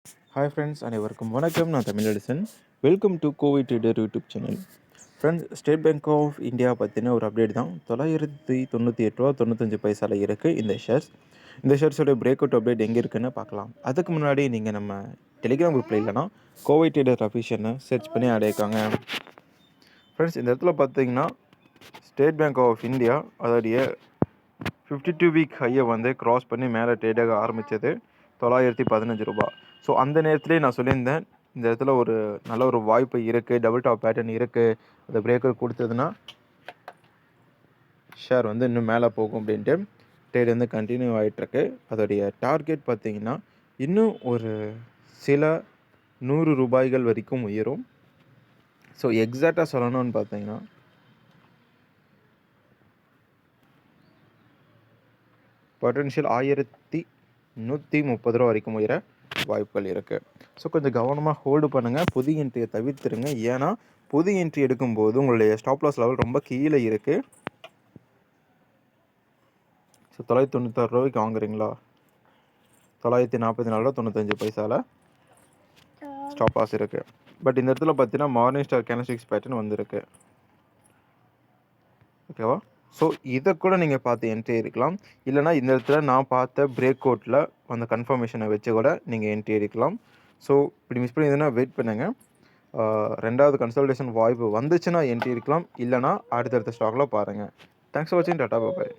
Hi friends, அனைவருக்கும் வணக்கம். நான் Tamilarasan. Welcome to Kovai trader YouTube channel. Friends, State Bank of India பற்றின ஒரு அப்டேட் தான். $998.95 இருக்குது இந்த ஷேர்ஸ். இந்த ஷேர்ஸோட பிரேக் அவுட் அப்டேட் எங்கே இருக்குன்னு பார்க்கலாம். அதுக்கு முன்னாடி நீங்கள் நம்ம டெலிகிராம் குரூப்பில் இல்லைனா கோவை ட்ரேடர் அஃபிஷியல்னு சர்ச் பண்ணி அடைக்காங்க. ஃப்ரெண்ட்ஸ், இந்த இடத்துல பார்த்தீங்கன்னா ஸ்டேட் பேங்க் ஆஃப் இந்தியா அதோடைய 52 வீக் ஹையை வந்து கிராஸ் பண்ணி மேலே ட்ரேடாக ஆரம்பித்தது $915. ஸோ அந்த நேரத்துலேயே நான் சொல்லியிருந்தேன், இந்த இடத்துல ஒரு நல்ல ஒரு வாய்ப்பு இருக்குது, டபுள் டாப் பேட்டர்ன் இருக்குது, அந்த பிரேக்கர் கொடுத்ததுன்னா ஷேர் வந்து இன்னும் மேலே போகும் அப்படின்ட்டு ட்ரேட் வந்து கண்டினியூ ஆகிட்டுருக்கு. அதோடைய டார்கெட் பார்த்திங்கன்னா இன்னும் ஒரு சில $100 வரைக்கும் உயரும். ஸோ எக்ஸாக்டாக சொல்லணும்னு பார்த்தீங்கன்னா பொட்டன்ஷியல் $1130 வரைக்கும் உயர வாய்ப்புகள் இருக்குது. ஸோ கொஞ்சம் கவனமாக ஹோல்டு பண்ணுங்கள். புது என்ட்ரியை தவிர்த்துருங்க. ஏன்னா புது என்ட்ரி எடுக்கும்போது உங்களுடைய ஸ்டாப் லாஸ் லெவல் ரொம்ப கீழே இருக்குது. ஸோ $996 வாங்குறீங்களா, $944.95 ஸ்டாப் லாஸ் இருக்குது. பட் இந்த இடத்துல பார்த்தீங்கன்னா மார்னிங் ஸ்டார் கேண்டில்ஸ்டிக்ஸ் பேட்டர்ன் வந்திருக்கு. ஓகேவா? ஸோ இதை கூட நீங்கள் பார்த்து என்ட்ரி எடுக்கலாம். இல்லைனா இந்த இடத்துல நான் பார்த்த பிரேக் அவுட்டில் அந்த கன்ஃபர்மேஷனை வச்சு கூட நீங்கள் என்ட்ரி எடுக்கலாம். ஸோ இப்படி மிஸ் பண்ணியிருந்தீங்கன்னா வெயிட் பண்ணுங்கள். ரெண்டாவது கன்சல்டேஷன் வாய்ப்பு வந்துச்சுன்னா என்ட்ரி எடுக்கலாம். இல்லைனா அடுத்தடுத்த ஸ்டாக்கில் பாருங்கள். தேங்க்ஸ் ஃபார் வாட்சிங். டாடா, பாய்.